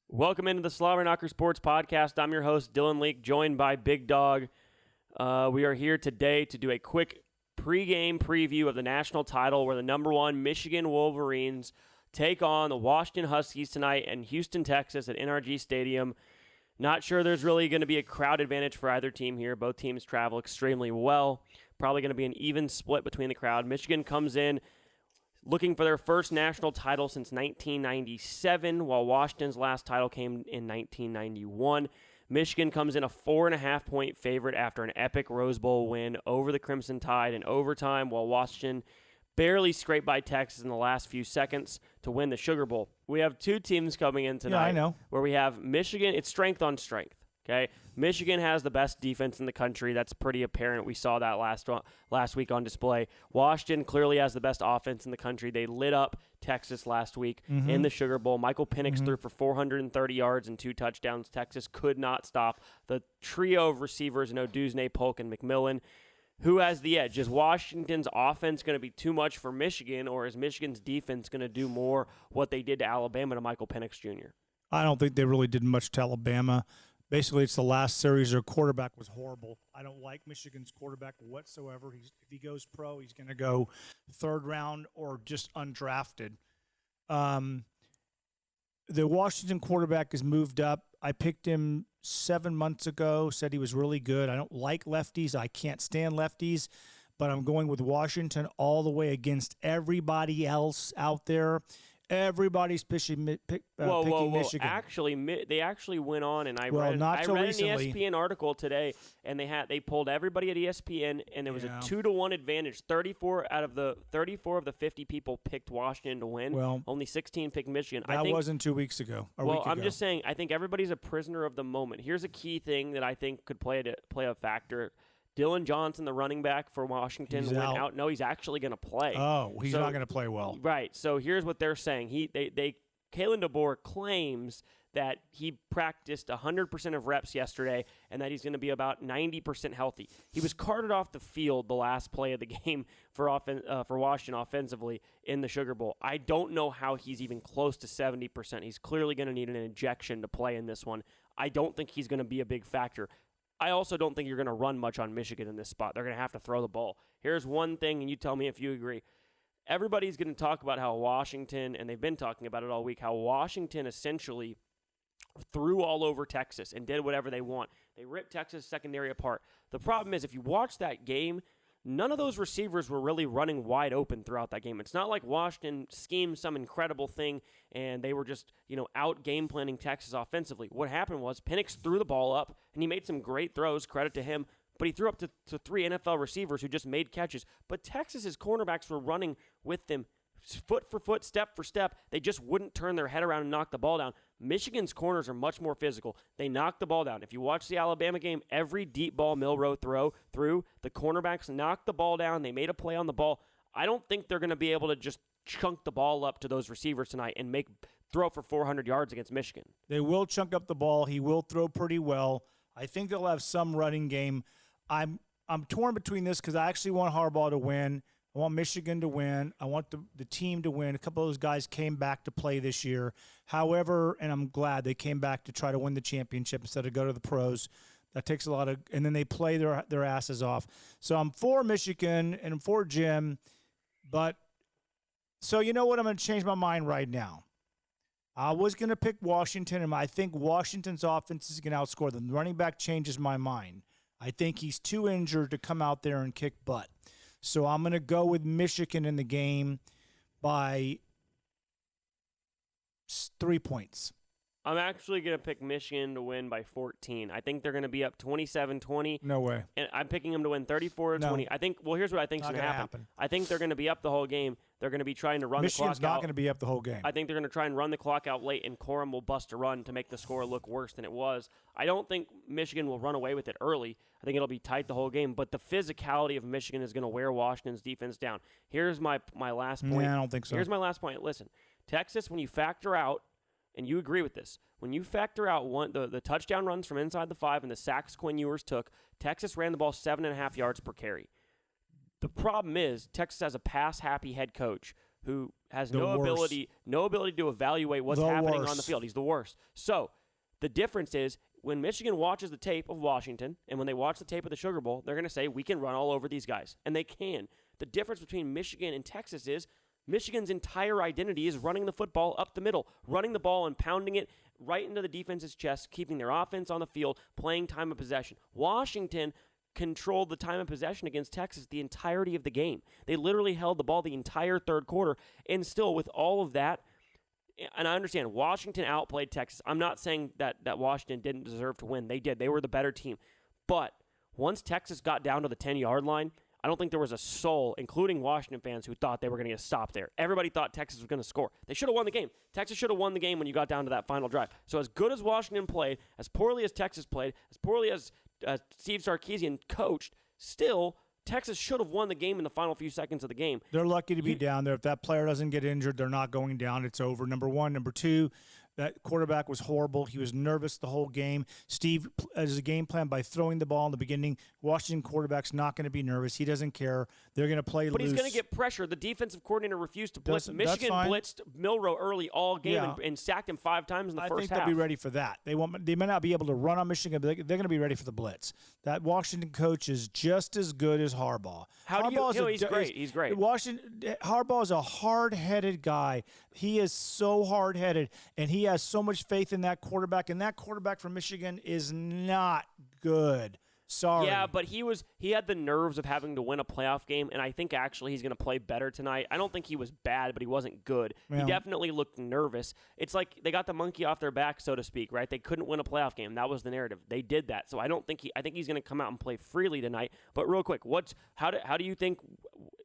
Welcome into the Slobberknocker Sports Podcast. I'm your host, Dylan Leake, joined by Big Dog. We are here today to do a quick pregame preview of the national title where the number one Michigan Wolverines take on the Washington Huskies tonight in Houston, Texas at NRG Stadium. Not sure there's really going to be a crowd advantage for either team here. Both teams travel extremely well. Probably going to be an even split between the crowd. Michigan comes in looking for their first national title since 1997, while Washington's last title came in 1991. Michigan comes in a 4.5-point favorite after an epic Rose Bowl win over the Crimson Tide in overtime, while Washington barely scraped by Texas in the last few seconds to win the Sugar Bowl. We have two teams coming in tonight. Yeah, I know. Where we have Michigan. It's strength on strength. Okay, Michigan has the best defense in the country. That's pretty apparent. We saw that last week on display. Washington clearly has the best offense in the country. They lit up Texas last week in the Sugar Bowl. Michael Penix threw for 430 yards and 2 touchdowns. Texas could not stop the trio of receivers in Oduzne, Polk, and McMillan. Who has the edge? Is Washington's offense going to be too much for Michigan, or is Michigan's defense going to do more what they did to Alabama to Michael Penix Jr.? I don't think they really did much to Alabama. Basically, it's the last series. Their quarterback was horrible. I don't like Michigan's quarterback whatsoever. If he goes pro, he's going to go third round or just undrafted. The Washington quarterback has moved up. I picked him 7 months ago, said he was really good. I don't like lefties. I can't stand lefties, but I'm going with Washington all the way against everybody else out there. Everybody's picking Michigan. Actually, they actually went on, and I read an ESPN article today, and they pulled everybody at ESPN, and there was a 2-1 advantage. 34 of the 50 people picked Washington to win. Well, only 16 picked Michigan. That wasn't 2 weeks ago. I'm just saying. I think everybody's a prisoner of the moment. Here's a key thing that I think could play a factor. Dylan Johnson, the running back for Washington, went out. No, he's actually going to play. Oh, he's not going to play well. Right. So here's what they're saying. Kalen Deboer claims that he practiced 100% of reps yesterday and that he's going to be about 90% healthy. He was carted off the field the last play of the game for Washington offensively in the Sugar Bowl. I don't know how he's even close to 70%. He's clearly going to need an injection to play in this one. I don't think he's going to be a big factor. I also don't think you're going to run much on Michigan in this spot. They're going to have to throw the ball. Here's one thing, and you tell me if you agree. Everybody's going to talk about how Washington, and they've been talking about it all week, how Washington essentially threw all over Texas and did whatever they want. They ripped Texas secondary apart. The problem is if you watch that game, none of those receivers were really running wide open throughout that game. It's not like Washington schemed some incredible thing and they were just, out game planning Texas offensively. What happened was Penix threw the ball up and he made some great throws, credit to him, but he threw up to 3 NFL receivers who just made catches. But Texas's cornerbacks were running with them foot for foot, step for step. They just wouldn't turn their head around and knock the ball down. Michigan's corners are much more physical. They knocked the ball down. If you watch the Alabama game, every deep ball Milroe threw, the cornerbacks knocked the ball down. They made a play on the ball. I don't think they're going to be able to just chunk the ball up to those receivers tonight and throw for 400 yards against Michigan. They will chunk up the ball. He will throw pretty well. I think they'll have some running game. I'm torn between this because I actually want Harbaugh to win. I want Michigan to win. I want the team to win. A couple of those guys came back to play this year. However, and I'm glad they came back to try to win the championship instead of go to the pros. That takes a lot of – and then they play their asses off. So I'm for Michigan and I'm for Jim. But so you know what? I'm going to change my mind right now. I was going to pick Washington, and I think Washington's offense is going to outscore them. The running back changes my mind. I think he's too injured to come out there and kick butt. So I'm going to go with Michigan in the game by 3 points. I'm actually going to pick Michigan to win by 14. I think they're going to be up 27-20. No way. And I'm picking them to win 34-20. No. Here's what I think is going to happen. I think they're going to be up the whole game. They're going to be trying to run the clock out. Michigan's not going to be up the whole game. I think they're going to try and run the clock out late, and Corum will bust a run to make the score look worse than it was. I don't think Michigan will run away with it early. I think it'll be tight the whole game. But the physicality of Michigan is going to wear Washington's defense down. Here's my last point. I don't think so. Here's my last point. Listen, Texas, when you factor out, and you agree with this, when you factor out the touchdown runs from inside the 5 and the sacks Quinn Ewers took, Texas ran the ball 7.5 yards per carry. The problem is Texas has a pass-happy head coach who has The no worst. ability to evaluate what's The happening on worst. the field. He's the worst. So the difference is when Michigan watches the tape of Washington and when they watch the tape of the Sugar Bowl, they're going to say, we can run all over these guys. And they can. The difference between Michigan and Texas is Michigan's entire identity is running the football up the middle, running the ball and pounding it right into the defense's chest, keeping their offense on the field, playing time of possession. Washington controlled the time of possession against Texas the entirety of the game. They literally held the ball the entire third quarter, and still with all of that, and I understand Washington outplayed Texas. I'm not saying that Washington didn't deserve to win. They did. They were the better team. But once Texas got down to the 10-yard line, I don't think there was a soul, including Washington fans, who thought they were going to get a stop there. Everybody thought Texas was going to score. They should have won the game. Texas should have won the game when you got down to that final drive. So as good as Washington played, as poorly as Texas played, as poorly as Steve Sarkisian coached, still, Texas should have won the game in the final few seconds of the game. They're lucky to be down there. If that player doesn't get injured, they're not going down. It's over. Number one. Number two, that quarterback was horrible. He was nervous the whole game. Steve, as a game plan, by throwing the ball in the beginning, Washington quarterback's not going to be nervous. He doesn't care. They're going to play But loose. he's going to get pressure. The defensive coordinator refused to blitz. That's Michigan fine. blitzed Milroe early all game Yeah. and sacked him 5 times in the I first think half. they'll be ready for that. They may not be able to run on Michigan, but they're going to be ready for the blitz. That Washington coach is just as good as Harbaugh. He's great. He's great. Harbaugh is a hard-headed guy. He is so hard-headed, and he has so much faith in that quarterback. And that quarterback from Michigan is not good. Sorry. Yeah, but he had the nerves of having to win a playoff game, and I think actually he's going to play better tonight. I don't think he was bad, but he wasn't good. Yeah. He definitely looked nervous. It's like they got the monkey off their back, so to speak, right? They couldn't win a playoff game. That was the narrative. They did that. So I think he's going to come out and play freely tonight. But real quick, how do you think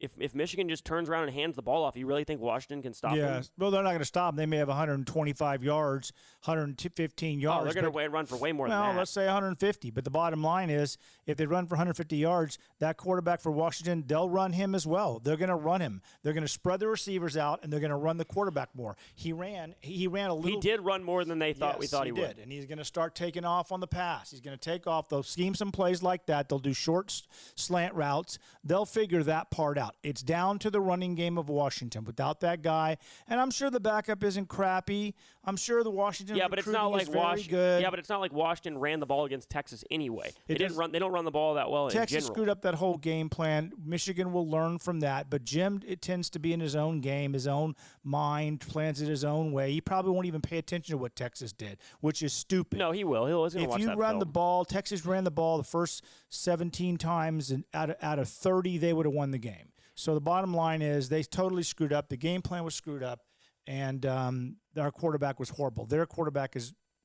if Michigan just turns around and hands the ball off, you really think Washington can stop them? Yeah, well, they're not going to stop them. They may have 125 yards, 115 yards. Oh, they're going to run for way more than that. No, let's say 150. But the bottom line is, if they run for 150 yards, that quarterback for Washington, they'll run him as well. They're going to run him. They're going to spread the receivers out, and they're going to run the quarterback more. He ran a little. He did run more than we thought he would. And he's going to start taking off on the pass. He's going to take off. They'll scheme some plays like that. They'll do short slant routes. They'll figure that part out. It's down to the running game of Washington without that guy. And I'm sure the backup isn't crappy. I'm sure the Washington but it's not like good. Yeah, but it's not like Washington ran the ball against Texas anyway. They don't run the ball that well Texas in general. screwed up that whole game plan. Michigan will learn from that. But Jim, it tends to be in his own game, his own mind, plans it his own way. He probably won't even pay attention to what Texas did, which is stupid. No, he will. He's going to watch that If you run film. the ball, Texas ran the ball the first 17 times, and out of 30, they would have won the game. So the bottom line is they totally screwed up. The game plan was screwed up, and our quarterback was horrible.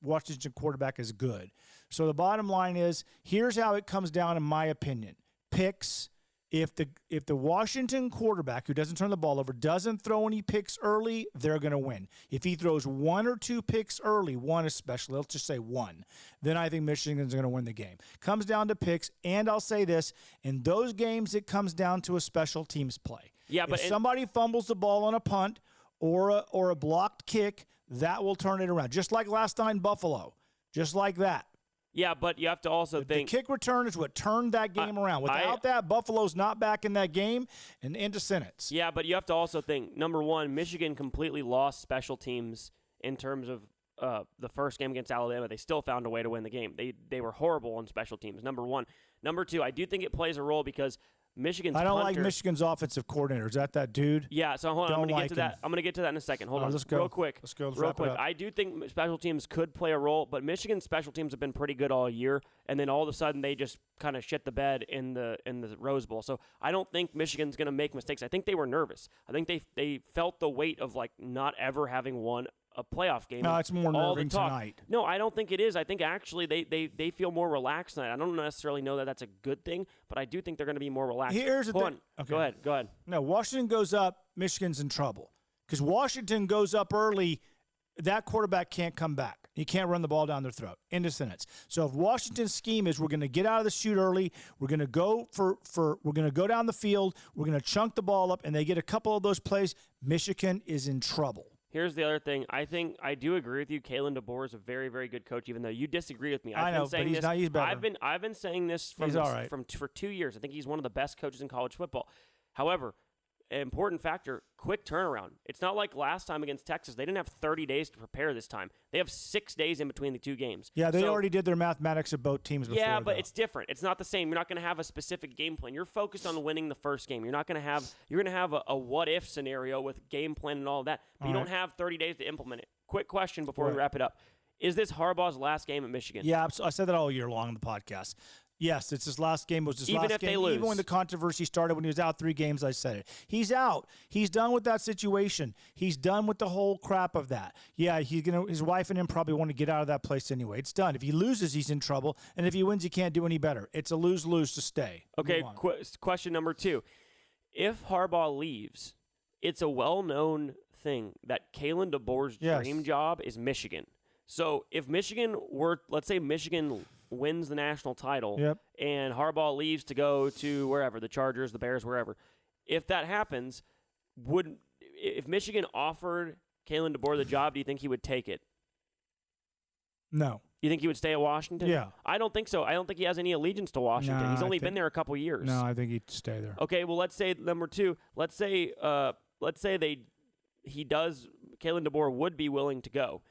Washington quarterback is good. So the bottom line is, here's how it comes down, in my opinion. Picks. If the Washington quarterback, who doesn't turn the ball over, doesn't throw any picks early, they're going to win. If he throws 1 or 2 picks early, one especially, let's just say 1, then I think Michigan's going to win the game. Comes down to picks, and I'll say this, in those games it comes down to a special teams play. Yeah, but if somebody fumbles the ball on a punt or a blocked kick, that will turn it around. Just like last night in Buffalo. Just like that. Yeah, but you have to also think. The kick return is what turned that game around. Without that, Buffalo's not back in that game, and into sentence. Yeah, but you have to also think, number one, Michigan completely lost special teams in terms of the first game against Alabama. They still found a way to win the game. They were horrible on special teams, number one. Number two, I do think it plays a role because Michigan's I don't punter, like Michigan's offensive coordinator. Is that dude? Yeah, so hold on. I'm going to get to him. that. I'm going to get to that in a second. Hold on. Let's go. Real quick. Let's go. Let's real wrap quick. it up. I do think special teams could play a role, but Michigan's special teams have been pretty good all year, and then all of a sudden they just kind of shit the bed in the Rose Bowl. So I don't think Michigan's going to make mistakes. I think they were nervous. I think they felt the weight of like not ever having won a playoff game. No, it's more all the nerving talk. tonight. No, I don't think it is. I think actually they feel more relaxed tonight. I don't necessarily know that that's a good thing, but I do think they're going to be more relaxed. Here's the Hold thing. on. Okay. Go ahead. No, Washington goes up, Michigan's in trouble. Because Washington goes up early, that quarterback can't come back. He can't run the ball down their throat. End of sentence. So if Washington's scheme is we're going to get out of the chute early, we're going to go we're going to go down the field, we're going to chunk the ball up, and they get a couple of those plays, Michigan is in trouble. Here's the other thing. I think I do agree with you. Kalen Deboer is a very, very good coach, even though you disagree with me. I know, but he's better. I've been saying this for 2 years. I think he's one of the best coaches in college football. However, important factor, quick turnaround. It's not like last time against Texas. They didn't have 30 days to prepare this time. They have 6 days in between the two games. Yeah, they already did their mathematics of both teams before. Yeah, but it's different. It's not the same. You're not going to have a specific game plan. You're focused on winning the first game. You're not going to have – you're going to have a what-if scenario with game plan and all of that, but you don't have 30 days to implement it. Quick question before we wrap it up. Is this Harbaugh's last game at Michigan? Yeah, I said that all year long on the podcast. Yes, it's his last game. It was his Even last if game. they lose. Even when the controversy started, when he was out 3 games, I said it. He's out. He's done with that situation. He's done with the whole crap of that. Yeah, his wife and him probably want to get out of that place anyway. It's done. If he loses, he's in trouble. And if he wins, he can't do any better. It's a lose-lose to stay. Okay, question number 2. If Harbaugh leaves, it's a well-known thing that Kalen Deboer's dream job is Michigan. So if Michigan let's say Michigan wins the national title and Harbaugh leaves to go to wherever, the Chargers, the Bears, wherever, if that happens, if Michigan offered Kalen Deboer the job, do you think he would take it? No. You think he would stay at Washington? Yeah. I don't think so. I don't think he has any allegiance to Washington. No, He's only been there a couple years. No, I think he'd stay there. Okay, well, let's say number 2. Let's say Kalen Deboer would be willing to go.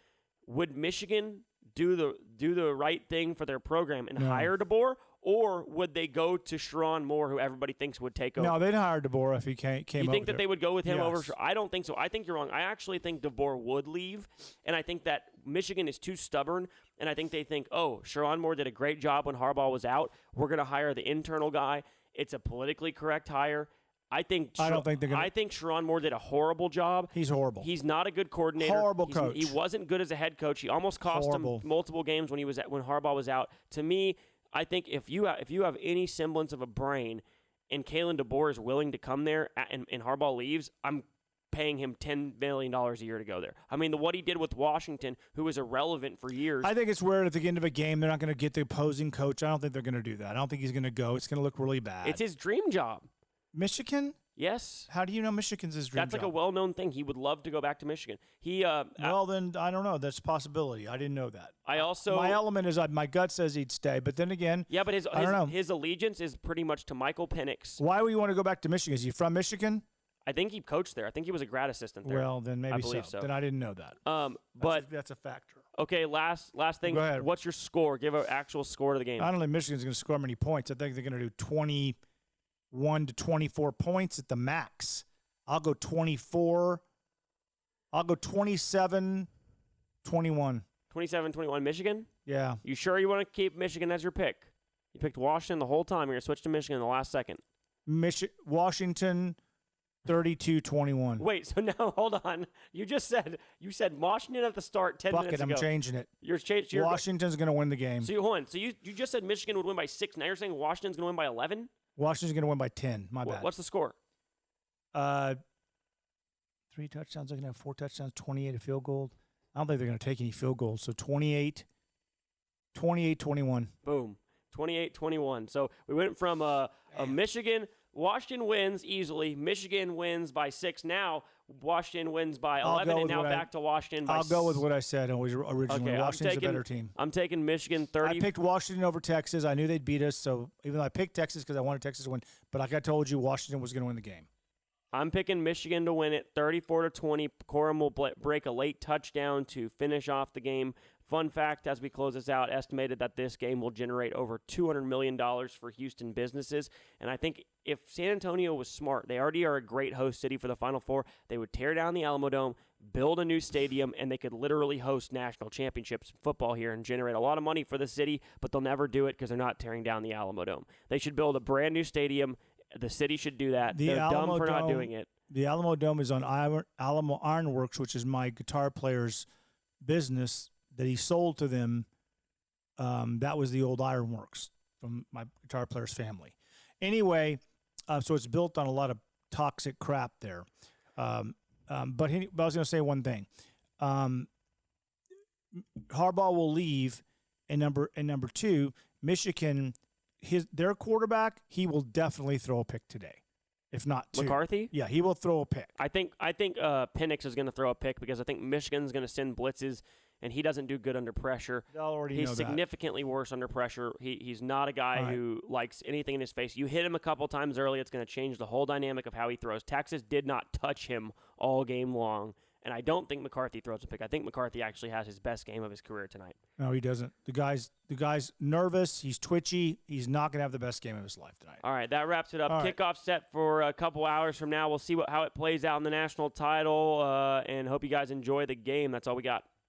Would Michigan do the right thing for their program and hire Deboer, or would they go to Sherrone Moore, who everybody thinks would take over? No, they'd hire Deboer if he came You think that they would go with him over? Yes. I don't think so. I think you're wrong. I actually think Deboer would leave, and I think that Michigan is too stubborn, and I think they think, oh, Sherrone Moore did a great job when Harbaugh was out. We're going to hire the internal guy. It's a politically correct hire. I don't think they're going to. I think Sherrone Moore did a horrible job. He's horrible. He's not a good coordinator. Horrible coach. He wasn't good as a head coach. He almost cost him multiple games when Harbaugh was out. To me, I think if you have any semblance of a brain, and Kalen Deboer is willing to come there, and Harbaugh leaves, I'm paying him $10 million a year to go there. I mean, what he did with Washington, who was irrelevant for years. I think it's weird at the end of a game they're not going to get the opposing coach. I don't think they're going to do that. I don't think he's going to go. It's going to look really bad. It's his dream job. Michigan? Yes. How do you know Michigan's his dream job? That's like a well-known thing. He would love to go back to Michigan. Well, then I don't know. That's a possibility. I didn't know that. My element is my gut says he'd stay, but then again, but his allegiance is pretty much to Michael Penix. Why would you want to go back to Michigan? Is he from Michigan? I think he coached there. I think he was a grad assistant there. Well, then maybe I believe so. Then I didn't know that. But that's a factor. Okay, last thing. Go ahead. What's your score? Give an actual score to the game. I don't think Michigan's going to score many points. I think they're going to do 21 to 24 points at the max. I'll go 24. I'll go 27-21. 27-21 Michigan? Yeah. You sure you want to keep Michigan as your pick? You picked Washington the whole time. You're going to switch to Michigan in the last second. Washington 32-21. Wait, so now hold on. You said Washington at the start 10 minutes ago. I'm changing it. Washington's going to win the game. So hold on. So you just said Michigan would win by 6. Now you're saying Washington's going to win by 11? Washington's going to win by 10. My bad. What's the score? 3 touchdowns. They're going to have 4 touchdowns, 28 a field goal. I don't think they're going to take any field goals. So 28-21. Boom. 28-21. So we went from a Michigan. Washington wins easily. Michigan wins by 6. Now Washington wins by 11, and now back to Washington by 6. I'll go with what I said originally. Okay, Washington's a better team. I'm taking Michigan 30. I picked Washington over Texas. I knew they'd beat us, so even though I picked Texas because I wanted Texas to win, but like I told you, Washington was going to win the game. I'm picking Michigan to win it 34-20. Corum will break a late touchdown to finish off the game. Fun fact, as we close this out, estimated that this game will generate over $200 million for Houston businesses. And I think if San Antonio was smart, they already are a great host city for the Final Four. They would tear down the Alamodome, build a new stadium, and they could literally host national championships in football here and generate a lot of money for the city, but they'll never do it because they're not tearing down the Alamodome. They should build a brand new stadium. The city should do that. They're dumb for not doing it. The Alamodome is on Alamo Ironworks, which is my guitar player's business that he sold to them. That was the old Ironworks from my guitar player's family. Anyway, so it's built on a lot of toxic crap there. But I was going to say one thing. Harbaugh will leave, and number 2, Michigan, their quarterback, he will definitely throw a pick today. If not 2. McCarthy? Yeah, he will throw a pick. I think Penix is going to throw a pick because I think Michigan's going to send blitzes and he doesn't do good under pressure. He's significantly worse under pressure. He's not a guy who likes anything in his face. You hit him a couple times early, it's going to change the whole dynamic of how he throws. Texas did not touch him all game long, and I don't think McCarthy throws a pick. I think McCarthy actually has his best game of his career tonight. No, he doesn't. The guy's nervous. He's twitchy. He's not going to have the best game of his life tonight. All right, that wraps it up. Kickoff set for a couple hours from now. We'll see how it plays out in the national title, and hope you guys enjoy the game. That's all we got.